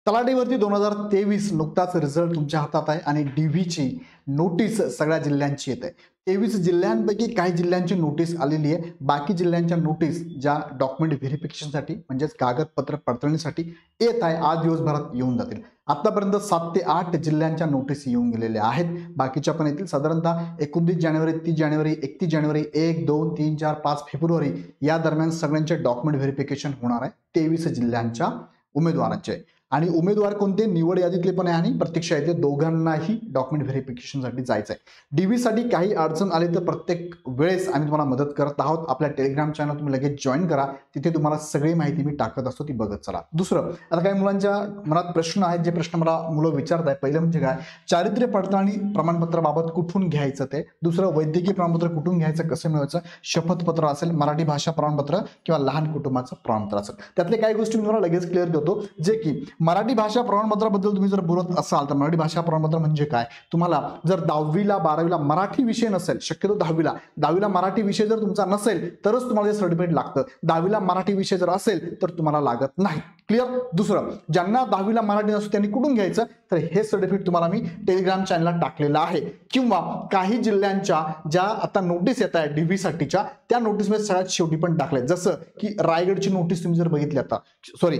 तलाठी भरती 2023 नुकताच रिझल्ट तुमच्या हातात आहे आणि डीव्हीची नोटीस सगळ्या जिल्ह्यांची येते. 23 जिल्ह्यांपैकी काही जिल्ह्यांची नोटीस आलेली आहे. बाकी जिल्ह्यांच्या नोटीस ज्या डॉक्युमेंट व्हेरिफिकेशनसाठी म्हणजेच कागदपत्र पडताळणीसाठी येत आहे, आज दिवसभरात येऊन जातील. आतापर्यंत 7 ते 8 जिल्ह्यांच्या नोटीस येऊन गेलेल्या आहेत. बाकीच्या पण येतील. साधारणतः 29 जानेवारी, 30 जानेवारी, 31 जानेवारी, 1, 2, 3, 4, 5 फेब्रुवारी या दरम्यान सगळ्यांचे डॉक्युमेंट व्हेरिफिकेशन होणार आहे 23 जिल्ह्यांच्या उमेदवारांचे. आणि उमेदवार कोणते, निवड यादीतले पण आहे आणि प्रत्यक्ष यादीतले, दोघांनाही डॉक्युमेंट व्हेरिफिकेशनसाठी जायचं आहे. डीव्हीसाठी काही अडचण आली तर प्रत्येक वेळेस आम्ही तुम्हाला मदत करत आहोत. आपल्या टेलिग्राम चॅनल तुम्ही लगेच जॉईन करा, तिथे तुम्हाला सगळी माहिती मी टाकत असतो, ती बघत चला. दुसरं, आता काही मुलांच्या मनात प्रश्न आहेत, जे प्रश्न मला मुलं विचारत आहे. पहिलं म्हणजे काय, चारित्र्य पडताळणी प्रमाणपत्राबाबत कुठून घ्यायचं ते. दुसरं, वैद्यकीय प्रमाणपत्र कुठून घ्यायचं, कसं मिळवायचं. शपथपत्र असेल, मराठी भाषा प्रमाणपत्र किंवा लहान कुटुंबाचं प्रमाणपत्र असेल. त्यातले काही गोष्टी मी तुम्हाला लगेच क्लिअर करतो. जे की मराठी भाषा प्रमाणपत्राबद्दल तुम्ही जर बोलत असाल तर मराठी भाषा प्रमाणपत्र म्हणजे काय, तुम्हाला जर 10वीला 12वीला मराठी विषय नसेल, शक्यतो 10वीला मराठी विषय जर तुमचा नसेल तरच तुम्हाला हे सर्टिफिकेट लागतं. 10वीला मराठी विषय जर असेल तर तुम्हाला लागत नाही. क्लिअर. दुसरं, ज्यांना 10वीला मराठी नसतो त्यांनी कुठून घ्यायचं, तर हे सर्टिफिकेट तुम्हाला मी टेलिग्राम चॅनलला टाकलेलं आहे. किंवा काही जिल्ह्यांच्या ज्या आता नोटीस येत आहे डीव्ही साठीच्या, त्या नोटीसमध्ये सगळ्यात शेवटी पण टाकलंय. जसं की रायगडची नोटीस तुम्ही जर बघितली आता, सॉरी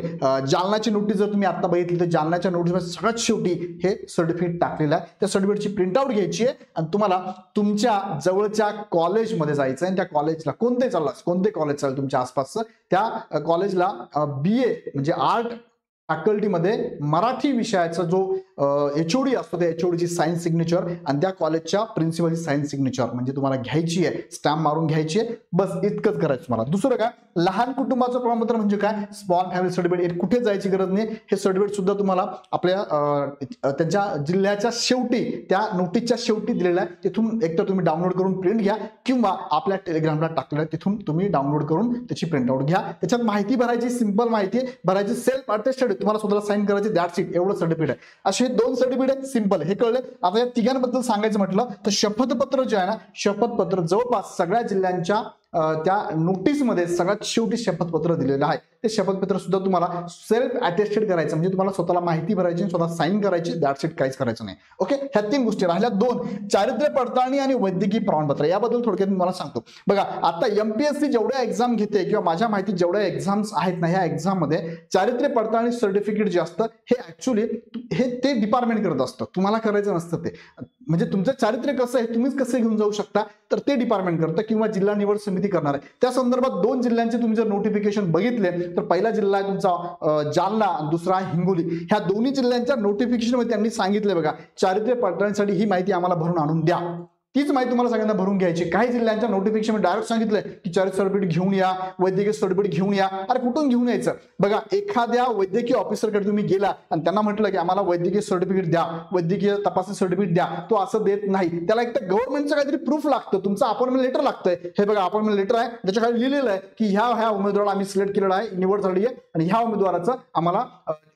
जालनाची नोटीस जर तुम्ही आता बघितली तर जालनाच्या नोटीसमध्ये सगळ्यात शेवटी हे सर्टिफिकेट टाकलेलं आहे. त्या सर्टिफिकेटची प्रिंटआउट घ्यायची आहे आणि तुम्हाला तुमच्या जवळच्या कॉलेजमध्ये जायचं आहे. त्या कॉलेजला कोणते कॉलेज चालेल तुमच्या आसपासचं, त्या कॉलेजला BA म्हणजे आर्ट फॅकल्टीमध्ये मराठी विषयाचा जो HOD असतो, त्या HODची साइन सिग्नेचर आणि त्या कॉलेजच्या प्रिन्सिपलची साइन सिग्नेचर म्हणजे तुम्हाला घ्यायची आहे, स्टॅम्प मारून घ्यायची आहे. बस इतकंच करायचं तुम्हाला. दुसरं काय, लहान कुटुंबाचं प्रमाणपत्र म्हणजे काय, स्मॉल फॅमिली सर्टिफिकेट. कुठे जायची गरज नाही. हे सर्टिफिकेट सुद्धा तुम्हाला आपल्या त्यांच्या जिल्ह्याच्या शेवटी, त्या नोटीसच्या शेवटी दिलेलं आहे. तिथून एकतर तुम्ही डाउनलोड करून प्रिंट घ्या किंवा आपल्या टेलिग्रामला टाकलेलं आहे, तिथून तुम्ही डाउनलोड करून त्याची प्रिंटआउट घ्या. त्याच्यात माहिती भरायची, सिंपल माहिती भरायची, सेल्फ अटेस्टेड, तुम्हाला स्वतःला साइन करायची, दॅट्स इट. एवढं सर्टिफिकेट आहे. असे 2 सर्टिफिकेट आहेत, सिंपल. हे कळले. आता या तिघांबद्दल सांगायचं म्हटलं तर शपथपत्र जे आहे ना, शपथपत्र जवळपास सगळ्या जिल्ह्यांच्या त्या नोटीसमध्ये सगळ्यात शेवटी शपथपत्र दिलेलं आहे. ते शपथपत्र सुद्धा तुम्हाला सेल्फ अटेस्टेड करायचं, म्हणजे तुम्हाला स्वतःला माहिती भरायची, स्वतः साइन करायची, दॅट्स इट. काहीच करायचं नाही. ओके. ह्या 3 गोष्टी राहिल्या. 2, चारित्र्य पडताळणी आणि वैद्यकीय प्रमाणपत्र. याबद्दल थोडक्यात मी मला सांगतो. बघा, आता MPSC जेवढ्या एक्झाम घेते किंवा माझ्या माहितीत जेवढ्या एक्झाम्स आहेत ना, ह्या एक्झाम मध्ये चारित्र्य पडताळणी सर्टिफिकेट जे असतं हे ऍक्च्युली ते डिपार्टमेंट करत असतं, तुम्हाला करायचं नसतं. ते म्हणजे तुमचं चारित्र्य कसं आहे, तुम्हीच कसं घेऊन जाऊ शकता, तर ते डिपार्टमेंट करतं किंवा जिल्हा निवड समिती करणार आहे. त्या संदर्भात 2 जिल्ह्यांचे तुम्ही जर नोटिफिकेशन बघितले तर पहिला जिल्हा आहे तुमचा जालना, दुसरा हिंगोली. ह्या दोन्ही जिल्ह्यांच्या नोटिफिकेशन मध्ये त्यांनी सांगितले, बघा, चारित्र्य पडताळणीसाठी ही माहिती आम्हाला भरून आणून द्या. तीच माहिती तुम्हाला सगळ्यांना भरून घ्यायची. काही जिल्ह्यांच्या नोटिफिकेशन डायरेक्ट सांगितलंय की चारित्र्य सर्टिफिकेट घेऊन या, वैद्यकीय सर्टिफिकेट घेऊन या. अरे कुठून घेऊन यायचं. बघा, एखाद्या वैद्यकीय ऑफिसरकडे तुम्ही गेला आणि त्यांना म्हटलं की आम्हाला वैद्यकीय सर्टिफिकेट द्या, वैद्यकीय तपासणी सर्टिफिकेट द्या, तो असं देत नाही. त्याला एक तर गव्हर्नमेंटचं काहीतरी प्रूफ लागतं, तुमचं अपॉइंटमेंट लेटर लागतंय. हे बघा, अपॉइंटमेंट लेटर आहे, त्याच्या खाली लिहिलेलं आहे की ह्या उमेदवाराला आम्ही सिलेक्ट केलेला आहे, निवड झाली आहे आणि ह्या उमेदवाराचं आम्हाला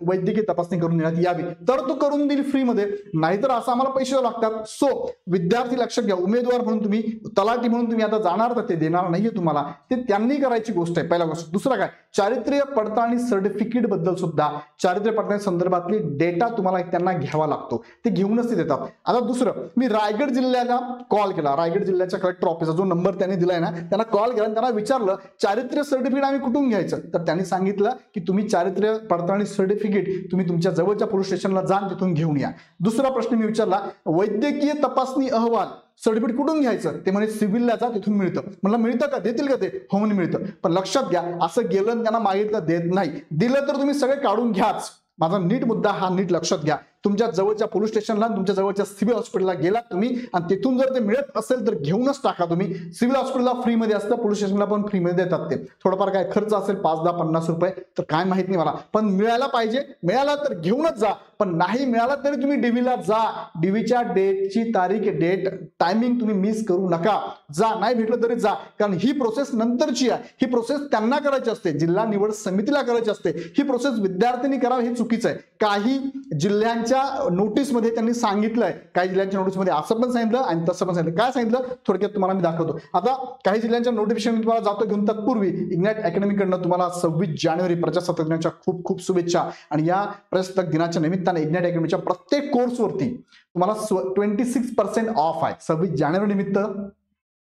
वैद्यकीय तपासणी करून देण्यात यावी, तर तो करून देईल फ्रीमध्ये. नाहीतर असं आम्हाला पैसे द्यावे लागतात. सो विद्यार्थी लक्षात घ्या, उमेदवार म्हणून तुम्ही, तलाठी म्हणून तुम्ही आता जाणार तर ते देणार नाहीये तुम्हाला, ते त्यांनी करायची गोष्ट आहे. पहिला गोष्ट. दुसरा काय, चारित्र्य पडताळणी सर्टिफिकेट बद्दल सुद्धा चारित्र्य पडताळणी संदर्भातली डेटा तुम्हाला त्यांना घ्यावा लागतो, ते घेऊनच ते देतात. आता दुसरं, मी रायगड जिल्ह्याला कॉल केला, रायगड जिल्ह्याच्या कलेक्टर ऑफिसचा जो नंबर त्यांनी दिलाय ना, त्यांना कॉल केला आणि त्यांना विचारलं चारित्र्य सर्टिफिकेट आम्ही कुठून घ्यायचं, तर त्यांनी सांगितलं की तुम्ही चारित्र्य पडताळणी सर्टिफिकेट तुम्ही तुमच्या जवळच्या पोलीस स्टेशनला जा, तिथून घेऊन या. दुसरा प्रश्न मी विचारला, वैद्यकीय तपासणी अहवाल सर्टिफिकेट कुठून घ्यायचं, ते म्हणे सिव्हिलला जा, तिथून मिळतं. म्हणलं मिळतं का, देतील का ते, हो म्हणे मिळतं. पण लक्षात घ्या, असं गेलं त्यांना मागितलं देत नाही. दिलं तर तुम्ही सगळे काढून घ्याच. माझा नीट मुद्दा हा नीट लक्षात घ्या. तुमच्या जवळच्या पोलीस स्टेशनला, तुमच्या जवळच्या सिव्हिल हॉस्पिटलला गेलात तुम्ही आणि तिथून जर ते मिळत असेल तर घेऊनच टाका तुम्ही. सिव्हिल हॉस्पिटलला फ्रीमध्ये असतं, पोलीस स्टेशनला पण फ्रीमध्ये देतात. ते थोडंफार काय खर्च असेल, 5, 10, 50 रुपये, तर काय माहित नाही मला, पण मिळायला पाहिजे. मिळाला तर घेऊनच जा, पण नाही मिळाला तरी तुम्ही डीव्हीला जा. डीव्हीच्या डेटची तारीख, डेट, टायमिंग तुम्ही मिस करू नका. जा, नाही भेटलं तरी जा, कारण ही प्रोसेस नंतरची आहे. ही प्रोसेस त्यांना करायची असते, जिल्हा निवड समितीला करायची असते. ही प्रोसेस विद्यार्थ्यांनी करावी हे चुकीचं आहे. काही जिल्ह्यांच्या जिल्ह्यांच्या नोटीसमध्ये त्यांनी सांगितलंय, काही जिल्ह्यांच्या नोटीसमध्ये असं पण सांगितलं आणि तसं पण सांगितलं. काय सांगितलं थोडक्यात तुम्हाला मी दाखवतो. आता काही जिल्ह्यांच्या नोटिफिकेशन तुम्हाला जातो घेऊन. तत्पूर्वी इग्नाइट अकॅडमीकडनं तुम्हाला 26 जानेवारी प्रजासत्ताक दिनाच्या खूप खूप शुभेच्छा. आणि या प्रजासत्ताक दिनाच्या निमित्ताने इग्नाइट अकॅडमीच्या प्रत्येक कोर्सवरती तुम्हाला 26% ऑफ आहे. 26 जानेवारी निमित्त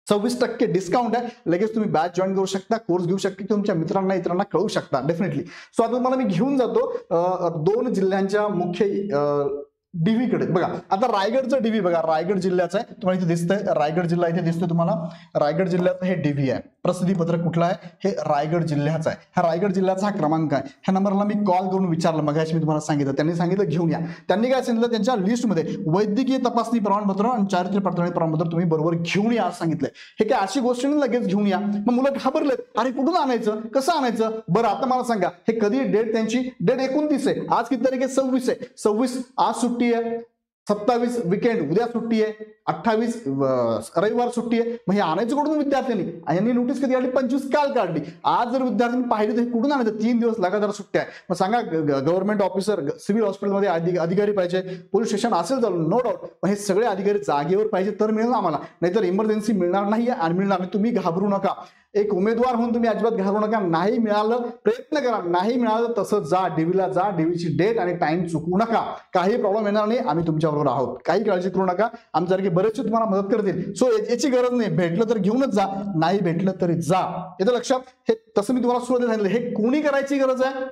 26% डिस्काउंट आहे. लगेच तुम्ही बॅच जॉईन करू शकता, कोर्स घेऊ शकता, तुमच्या मित्रांना इतरांना कळू शकता डेफिनेटली. सो आता तुम्हाला मी घेऊन जातो 2 जिल्ह्यांच्या मुख्य डीव्ही कडे. बघा आता रायगडचं डीव्ही बघा, रायगड जिल्ह्याचं आहे, तुम्हाला इथे दिसतंय रायगड जिल्हा इथे दिसतोय तुम्हाला. रायगड जिल्ह्याचं हे डीव्ही आहे. प्रसिद्धी पत्रक कुठला आहे? हे रायगड जिल्ह्याचा आहे. हा रायगड जिल्ह्याचा हा क्रमांक आहे. ह्या नंबरला मी कॉल करून विचारलं, मगाशी मी तुम्हाला सांगितलं, त्यांनी सांगितलं घेऊन या. त्यांनी काय सांगितलं, त्यांच्या लिस्टमध्ये वैद्यकीय तपासणी प्रमाणपत्र आणि चारित्र्य पडताळणी प्रमाणपत्र तुम्ही बरोबर घेऊन या सांगितलंय. हे काय अशी गोष्ट नाही लगेच घेऊन या. मग मुलं घाबरलेत, अरे कुठून आणायचं, कसं आणायचं? बरं आता मला सांगा, हे कधी डेट, त्यांची डेट 29 आहे, आज किती तारीख आहे? 26 आहे. 26 आज सुट्टी आहे, 27 विकेंड उद्या सुट्टी आहे, 28 रविवार सुट्टी आहे. मग हे आणायचं कुठून विद्यार्थ्यांनी? यांनी नोटीस कधी काढली? 25 काल काढली. आज जर विद्यार्थ्यांनी पाहिली तर कुठून आणायचं? 3 दिवस लगातार सुट्ट्या आहे. मग सांगा, गव्हर्नमेंट ऑफिसर, सिव्हिल हॉस्पिटलमध्ये अधिकारी पाहिजे, पोलीस स्टेशन असेल चालू, नो डाऊट. पण हे सगळे अधिकारी जागेवर पाहिजे तर मिळेल आम्हाला, नाहीतर इमर्जन्सी मिळणार नाही आणि मिळणार नाही. तुम्ही घाबरू नका. एक उमेदवार म्हणून तुम्ही अजिबात घाबरू नका. नाही मिळालं प्रयत्न करा, नाही मिळालं तसं जा, डीव्हीला जा, डीव्हीची डेट आणि टाइम चुकवू नका. काही प्रॉब्लेम येणार नाही, आम्ही तुमच्याबरोबर आहोत, काही काळजी करू नका. आमच्यासारखे बरेचसे तुम्हाला मदत करतील. सो याची गरज नाही, भेटलं तर घेऊनच जा, नाही भेटलं तरी जा. येतं लक्षात? हे तसं मी तुम्हाला सुरुवातीला सांगितलं. हे कोणी करायची गरज आहे?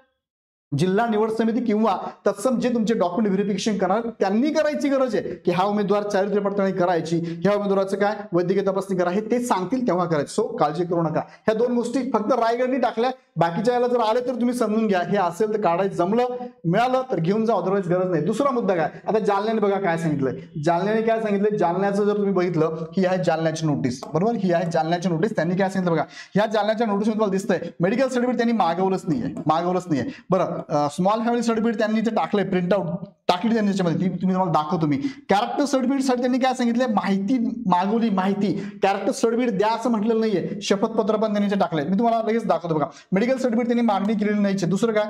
जिल्हा निवड समिती किंवा तत्सम जे तुमचे डॉक्युमेंट व्हेरिफिकेशन करणार त्यांनी करायची गरज आहे की हा उमेदवार चारित्र्य पडताळणी करायची, ह्या उमेदवाराचं काय वैद्यकीय तपासणी करा, हे ते सांगतील तेव्हा करायचं. सो काळजी करू नका. ह्या 2 गोष्टी फक्त रायगडनी टाकल्या, बाकीच्या याला जर आले तर तुम्ही समजून घ्या. हे असेल तर काढायचं, जमलं मिळालं तर घेऊन जा, अदरवाईज गरज नाही. दुसरा मुद्दा काय, आता जालन्याने बघा काय सांगितलंय. जालन्याने काय सांगितलंय? जालन्याचं जर तुम्ही बघितलं, ही आहे जालन्याची नोटीस, बरोबर, ही आहे जालन्याची नोटीस. त्यांनी काय सांगितलं बघा, ह्या जालन्याच्या नोटीस तुम्हाला दिसतंय मेडिकल सर्टिफिकेट त्यांनी मागवलंच नाहीये. बरं, स्मॉल फॅमिली सर्टिफिकेट त्यांनी ते टाकलंय, प्रिंट आउट टाकली त्यांनी त्याच्यामध्ये, ती तुम्ही तुम्हाला दाखवतो मी. कॅरेक्टर सर्टिफिकेट साठी त्यांनी काय सांगितलंय? माहिती मागवली, माहिती. कॅरेक्टर सर्टिफिकेट द्या असं म्हटलेलं नाहीये. शपथपत्र पण त्यांनी टाकलंय, मी तुम्हाला लगेच दाखवतो बघा. मेडिकल सर्टिफिकेट त्यांनी मागणी केलेली नाहीये. दुसरं काय,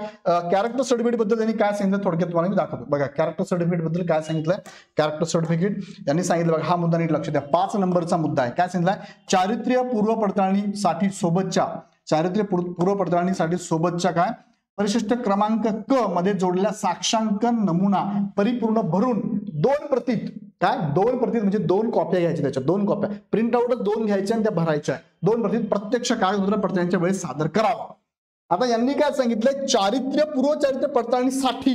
कॅरेक्टर सर्टिफिकेट बद्दल त्यांनी काय सांगितलं थोडक्यात तुम्हाला मी दाखवतो बघा. कॅरेक्टर सर्टिफिकेट बद्दल काय सांगितलंय? कॅरेक्टर सर्टिफिकेट त्यांनी सांगितलं बघा, हा मुद्दा नीट लक्ष द्या. 5 नंबरचा मुद्दा आहे. काय सांगितलंय? चारित्र्य पूर्व पडताळणीसाठी सोबतच्या, चारित्र्य पूर्व पडताळणीसाठी सोबतच्या काय परिशिष्ट क्रमांक क मध्ये जोडलेला साक्षांकन नमुना परिपूर्ण भरून 2 प्रतीत, काय 2 प्रतीत म्हणजे 2 कॉप्या घ्यायच्या, त्याच्या 2 कॉप्या प्रिंट आउटच 2 घ्यायच्या आणि त्या भरायच्या. 2 प्रतीत प्रत्यक्ष कागदपत्र पडताळणीच्या वेळेस सादर करावा. आता यांनी काय सांगितलंय? पूर्व चारित्र्य पडताळणीसाठी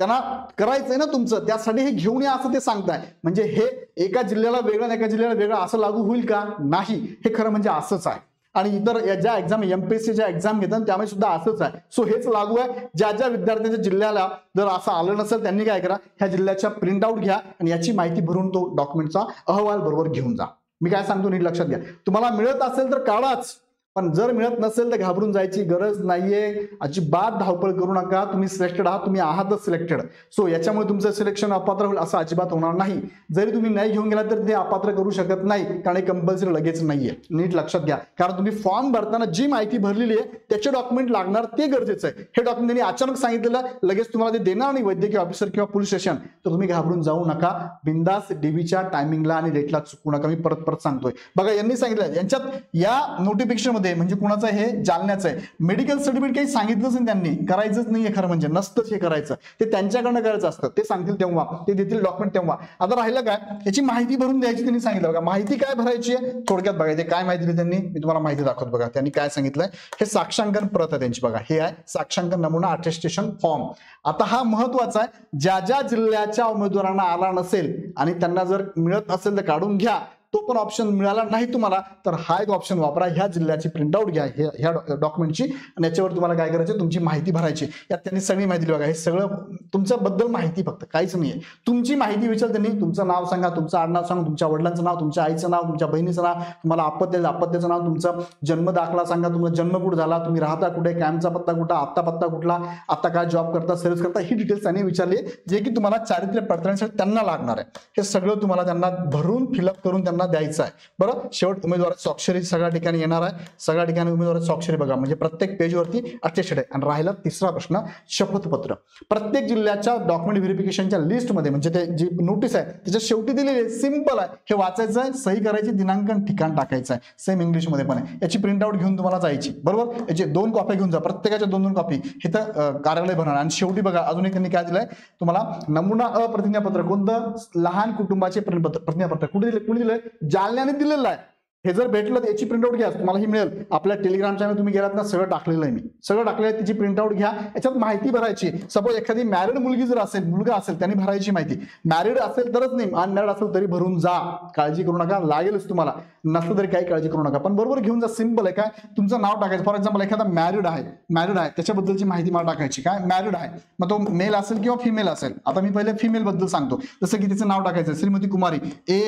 त्यांना करायचंय ना तुमचं, त्यासाठी हे घेऊन या असं ते सांगताय. म्हणजे हे एका जिल्ह्याला वेगळं आणि एका जिल्ह्याला वेगळं असं लागू होईल का? नाही, हे खरं म्हणजे असंच आहे. आणि इतर ज्या एक्झाम एमपीएससी ज्या एक्झाम घेतात त्यामुळे सुद्धा असंच आहे. सो हेच लागू आहे. ज्या ज्या विद्यार्थ्यांच्या जिल्ह्याला जर असं आलं नसेल त्यांनी काय करा, ह्या जिल्ह्याच्या प्रिंट आउट घ्या आणि याची माहिती भरून तो डॉक्युमेंटचा अहवाल बरोबर घेऊन जा. मी काय सांगतो नीट लक्षात घ्या. तुम्हाला मिळत असेल तर काढाच, पण जर मिळत नसेल तर घाबरून जायची गरज नाहीये. अजिबात धावपळ करू नका. तुम्ही सिलेक्टेड आहात, तुम्ही आहातच सिलेक्टेड. सो याच्यामुळे तुमचं सिलेक्शन अपात्र होईल असं अजिबात होणार नाही. जरी तुम्ही नाही घेऊन गेला तर ते अपात्र करू शकत नाही, कारण हे कंपल्सरी लगेच नाहीये. नीट लक्षात घ्या. कारण तुम्ही फॉर्म भरताना जी माहिती भरलेली आहे त्याचे डॉक्युमेंट लागणार, ते गरजेचं आहे. हे डॉक्युमेंट त्यांनी अचानक सांगितलेलं लगेच तुम्हाला ते देणार नाही वैद्यकीय ऑफिसर किंवा पोलीस स्टेशन, तर तुम्ही घाबरून जाऊ नका. बिंदास डीव्हीच्या टायमिंगला आणि डेटला चुकू नका. मी परत सांगतोय बघा. यांनी सांगितलं यांच्यात या नोटिफिकेशन म्हणजे कुणाचं हे जालन्याचं आहे. मेडिकल सर्टिफिकेट काही सांगितलंच नाही त्यांनी, करायचंच नाहीये. खरं म्हणजे नसतंच हे करायचं, ते त्यांच्याकडनं करायचं असतं. ते सांगतील तेव्हा, ते देतील डॉक्युमेंट तेव्हा. आता राहिलं काय, याची माहिती भरून द्यायची त्यांनी सांगितलं बघा. माहिती काय भरायची आहे थोडक्यात बघायचे. काय माहिती दिली त्यांनी, मी तुम्हाला माहिती दाखवतो बघा. त्यांनी काय सांगितलंय, हे साक्षांकन प्रत आहे त्यांची बघा. हे आहे साक्षांकन नमुना अटेस्टेशन फॉर्म. आता हा महत्वाचा आहे. ज्या ज्या जिल्ह्याच्या उमेदवारांना आला नसेल आणि त्यांना जर मिळत असेल तर काढून घ्या. तो पण ऑप्शन मिळाला नाही तुम्हाला तर हा एक ऑप्शन वापरा. ह्या जिल्ह्याची प्रिंटआउट घ्या ह्या डॉक्युमेंटची आणि याच्यावर तुम्हाला काय करायचं, तुमची माहिती भरायची. यात त्यांनी सगळी माहिती दिली बघा. हे सगळं तुमच्याबद्दल माहिती, फक्त काहीच नाहीये. तुमची माहिती विचार त्यांनी, तुमचं नाव सांगा, तुमचं आडनाव सांगा, तुमच्या वडिलांचं नाव, तुमच्या आईचं नाव, तुमच्या बहिणीचं नाव, तुम्हाला आपत्याचं नाव, तुमचा जन्म दाखला सांगा, तुमचा जन्म कुठे झाला, तुम्ही राहता कुठे, कॅम्पचा पत्ता कुठला, आत्ता पत्ता कुठला, आता काय जॉब करता, सर्व्हिस करता, ही डिटेल्स त्यांनी विचारली, जे की तुम्हाला चारित्र्य पडताळणीसाठी त्यांना लागणार आहे. हे सगळं तुम्हाला त्यांना भरून फिलअप करून त्यांना द्यायचं आहे. बरं, शेवट उमेदवाराची स्वाक्षरी सगळ्या ठिकाणी येणार आहे. सगळ्या ठिकाणी उमेदवाराची स्वाक्षरी बघा, म्हणजे प्रत्येक पेजवरती अटेस्टेड आहे. आणि राहिला तिसरा प्रश्न, शपथपत्र. प्रत्येक जिल्ह्याच्या डॉक्युमेंट व्हेरिफिकेशनच्या लिस्टमध्ये म्हणजे ते जी नोटीस आहे त्याच्या शेवटी दिलेली आहे, सिंपल आहे, हे वाचायचं आहे, सही करायची, दिनांक ठिकाण टाकायचं आहे, सेम इंग्लिशमध्ये पण आहे. याची प्रिंटआउट घेऊन तुम्हाला जायची, बरोबर. याची 2 कॉप्या घेऊन जा, प्रत्येकाच्या 2-2 कॉपी हे तर कार्यालय भरणार. आणि शेवटी बघा अजून एक त्यांनी काय दिलंय तुम्हाला, नमुना अप्रतिज्ञापत्र. कोणतं? लहान कुटुंबाचे प्रतिज्ञापत्र. कुठे दिले? कुणी दिलंय? जालन्याने दिलेलं आहे. हे जर भेटलं तर याची प्रिंटआउट घ्या, तुम्हाला ही मिळेल. आपल्या टेलिग्राम चॅनल तुम्ही गेलात ना, सगळं टाकलेलं आहे मी, सगळं टाकलेलं आहे. त्याची प्रिंटआउट घ्या, याच्यात माहिती भरायची. सपोज एखादी मॅरिड मुलगी जर असेल, मुलगा असेल, त्यांनी भरायची माहिती. मॅरिड असेल तरच नाही, अनमॅरिड असेल तरी भरून जा, काळजी करू नका, लागेलच तुम्हाला. नसलं तरी काही काळजी करू नका, पण बरोबर घेऊन जा. सिंपल आहे. काय तुमचं नाव टाकायचं. फॉर एक्झाम्पल एखादा मॅरिड आहे त्याच्याबद्दलची माहिती मला टाकायची. काय मॅरिड आहे, मग तो मेल असेल किंवा फिमेल असेल. आता मी पहिले फिमेल बद्दल सांगतो. जसं की तिचं नाव टाकायचं श्रीमती कुमारी, A,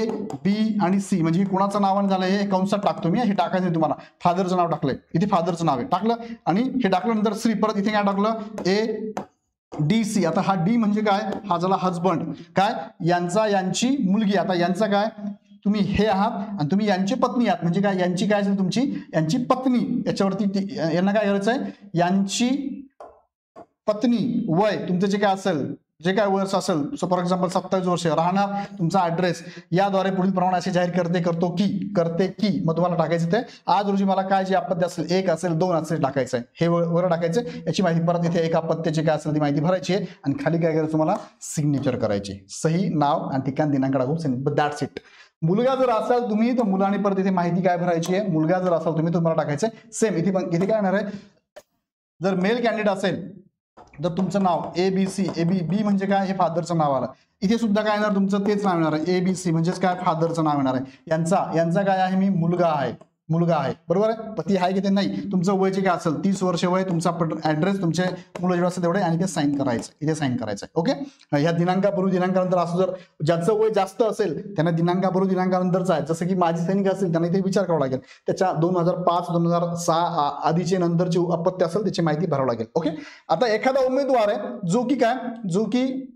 B आणि C, म्हणजे कोणाचं नाव झालं हे कंसात टाकतो मी. हे टाकायचं तुम्हाला. फादरचं नाव टाकलंय, इथे फादरचं नाव आहे टाकलं, आणि हे टाकल्यानंतर श्री, परत इथे काय टाकलं ADC. आता हा डी म्हणजे काय? हा झाला हजबंड. काय? यांची मुलगी. आता यांचा काय? तुम्ही हे आहात आणि तुम्ही यांची पत्नी आहात, म्हणजे काय? यांची काय असेल? तुमची यांची पत्नी. याच्यावरती यांना काय करायचं आहे? यांची पत्नी. वय तुमचं जे काय असेल, जे काय वर्ष असेल, सो फॉर एक्झाम्पल 27 वर्ष, राहणार, तुमचा ऍड्रेस, याद्वारे पुढील प्रमाणे असे जाहीर करते की मग तुम्हाला टाकायचं ते आज रोजी मला काय जे आपत्ती असेल, 1 असेल 2 असेल टाकायचं आहे, हे वर टाकायचं. याची माहिती परत इथे एक आपत्तीची काय असेल ती माहिती भरायची आहे, आणि खाली काय करायचं तुम्हाला? सिग्नेचर करायची. सही, नाव आणि ठिकाण, दिनांक टाकून, दॅट्स इट. मुलगा जर असाल तुम्ही तर मुलाने परत इथे माहिती काय भरायची आहे. मुलगा जर असाल तुम्ही तुम्हाला टाकायचं सेम. इथे काय येणार आहे? जर मेल कॅन्डिडेट असेल तर तुमचं नाव ABC. बी म्हणजे काय? हे फादरचं नाव आलं. इथे सुद्धा काय येणार? तुमचं तेच नाव येणार आहे. ABC म्हणजेच काय? फादरचं नाव येणार आहे. यांचा काय आहे? मी मुलगा आहे, बरोबर आहे. पती आहे की ते नाही. तुमचं वय जे काय असेल 30 वर्ष वय, तुमचा ऍड्रेस, तुमचे मुलं जेवढं असेल तेवढे, आणि ते साईन करायचं. इथे साईन करायचं. ओके. ह्या दिनांकापूर्वी दिनांकानंतर असं जर ज्याचं वय जास्त असेल त्यांना दिनांकापूर्वी दिनांकानंतरचा आहे. जसं की माजी सैनिक असेल त्यांना इथे विचार करावा लागेल. त्याच्या 2005-2006 आधीचे नंतरची आपत्ती असेल त्याची माहिती भरावी लागेल. ओके. आता एखादा उमेदवार आहे जो की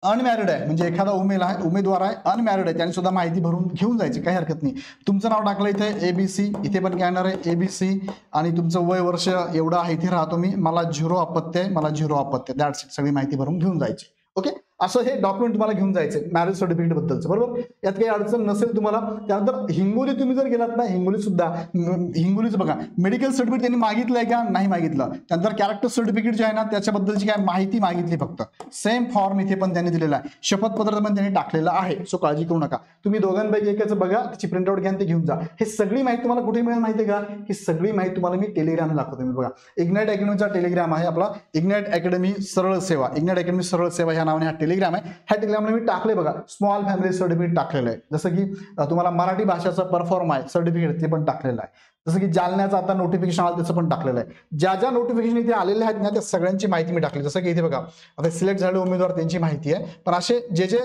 अनमॅरिड आहे, म्हणजे एखादा उमेदवार आहे अनमॅरिड आहे, त्याने सुद्धा माहिती भरून घेऊन जायची, काही हरकत नाही. तुमचं नाव टाकलं इथे ABC, इथे पण काय येणार आहे? ABC, आणि तुमचं वय वर्ष एवढं आहे, इथे राहतो मी, मला 0 आपत्ती आहे, दॅट्स इट. सगळी माहिती भरून घेऊन जायची. ओके. असं हे डॉक्युमेंट तुम्हाला घेऊन जायचं मॅरेज सर्टिफिकेट बद्दलचं, बरोबर. यात काही अडचण नसेल तुम्हाला. त्यानंतर हिंगोली तुम्ही जर गेलात ना, हिंगोलीचं बघा, मेडिकल सर्टिफिकेट त्यांनी मागितलंय का? नाही मागितलं. त्यानंतर कॅरेक्टर सर्टिफिकेट जे आहे ना त्याच्याबद्दलची काय माहिती मागितली फक्त. सेम फॉर्म इथे पण त्यांनी दिलेला आहे. शपथपत्र पण त्यांनी टाकलेलं आहे. सो काळजी करू नका. तुम्ही दोघांपैकी एकाचं बघा, त्याची प्रिंटआउट घ्या, ते घेऊन जा. हे सगळी माहिती तुम्हाला कुठे मिळेल माहिती आहे का? ही सगळी माहिती तुम्हाला मी टेलिग्राम दाखवतो. मी बघा, इग्नाइट अकॅडमीचा टेलिग्राम आहे आपला, इग्नाइट अकॅडमी सरळ सेवा, ह्या नावाने हा टेलिग्राम आहे. ह्या टेलिग्रामला मी टाकले बघा, स्मॉल फॅमिली सर्टिफिकेट टाकलेलं आहे. जसं की तुम्हाला मराठी भाषेचं परफॉर्म आहे सर्टिफिकेट, ते पण टाकलेलं आहे. जसं की जालन्याचं आता नोटिफिकेशन आलं त्याचं पण टाकलेलं आहे. ज्या नोटिफिकेशन इथे आलेले आहेत ना त्या सगळ्यांची माहिती मी टाकली. जसं की इथे बघा, आता सिलेक्ट झालेले उमेदवार त्यांची माहिती आहे, पण असे जे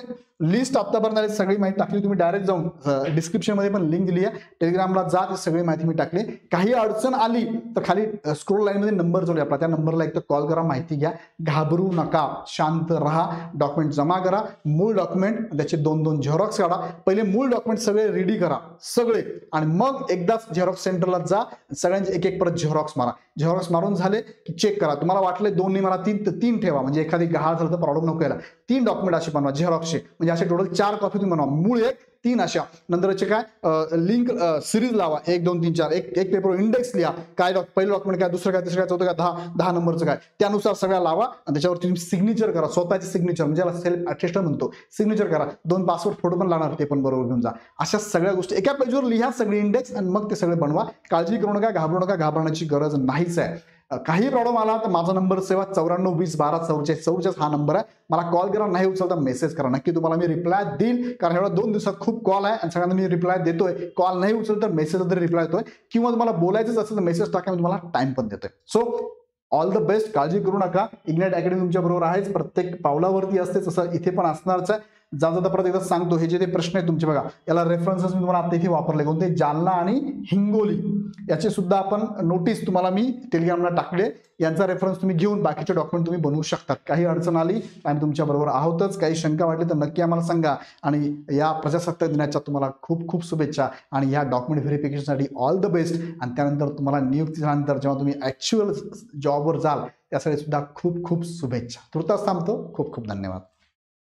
लिस्ट आतापर्यंत आली सगळी माहिती टाकली. तुम्ही डायरेक्ट जाऊन डिस्क्रिप्शन मध्ये पण लिंक दिली आहे, टेलिग्रामला जा, ती सगळी माहिती मी टाकली. काही अडचण आली तर खाली स्क्रोल लाईन मध्ये नंबर जोडले आपला, त्या नंबरला एक तर कॉल करा, माहिती घ्या, घाबरू नका, शांत राहा, डॉक्युमेंट जमा करा. मूळ डॉक्युमेंट त्याचे 2-2 झेरॉक्स काढा. पहिले मूळ डॉक्युमेंट सगळे रेडी करा सगळे, आणि मग एकदाच झेरॉक्स सेंटरला जा, सगळ्यांचे एक परत झेरॉक्स मारा. झेरॉक्स मारून झाले की चेक करा. तुम्हाला वाटले 2 नाही मला 3 ठेवा, म्हणजे एखादी गहाळ झालं तर प्रॉब्लेम नको यायला. 3 डॉक्युमेंट असे बनवा झेरॉक्सचे, म्हणजे असे टोटल 4 कॉपी तुम्ही बनवा. मूळ 1, 3 अशा. नंतरचे काय लिंक सिरीज लावा, 1, 2, 3, 4. एक पेपर इंडेक्स लिहा, काय पहिलं डॉक्युमेंट काय, दुसरं काय, तिसरं काय, चौथं काय, 10 नंबरचं काय, त्यानुसार सगळ्या लावा, आणि त्याच्यावरती तुम्ही सिग्नेचर करा, स्वतःची सिग्नेचर, म्हणजे याला सेल्फ अटेस्टेड म्हणतो. सिग्नेचर करा. 2 पासपोर्ट फोटो पण लागणार, ते पण बरोबर घेऊन जा. अशा सगळ्या गोष्टी एका पेजवर लिहा, सगळे इंडेक्स, आणि मग ते सगळे बनवा. काळजी करू नका, घाबरू नका, घाबरण्याची गरज नाहीच आहे. काही प्रॉब्लेम आला तर माझा नंबर सेवा 94 20 12 44 हा नंबर आहे. मला कॉल करा, नाही उचलता मेसेज करा, नक्की तुम्हाला मी रिप्लाय देईल. कारण एवढा 2 दिवसात खूप कॉल आहे आणि सगळ्यांना मी रिप्लाय देतोय. कॉल नाही उचल तर मेसेज तरी रिप्लाय देतोय, किंवा तुम्हाला बोलायचंच असेल तर मेसेज टाका, मी तुम्हाला टाइम पण देतोय. So all the best. काळजी करू नका. इग्नाइट अकॅडमी तुमच्या बरोबर आहेच, प्रत्येक पावलावरती असते, तसं इथे पण असणारच आहे. जाता परत एकदा सांगतो, हे जे ते प्रश्न आहेत तुमचे बघा, याला रेफरन्सेस मी तुम्हाला आता इथे वापरले कोणते, जालना आणि हिंगोली याचे सुद्धा आपण नोटीस तुम्हाला मी टेलिग्रामला टाकले, यांचा रेफरन्स तुम्ही घेऊन बाकीचे डॉक्युमेंट तुम्ही बनवू शकतात. काही अडचण आली आम्ही तुमच्या बरोबर आहोतच, काही शंका वाटली तर नक्की आम्हाला सांगा. आणि या प्रजासत्ताक दिनाच्या तुम्हाला खूप खूप शुभेच्छा आणि या डॉक्युमेंट व्हेरिफिकेशनसाठी ऑल द बेस्ट. आणि त्यानंतर तुम्हाला नियुक्ती झाल्यानंतर जेव्हा तुम्ही ॲक्च्युअल जॉबवर जाल त्यासाठी सुद्धा खूप खूप शुभेच्छा. तुर्तास थांबतो. खूप खूप धन्यवाद.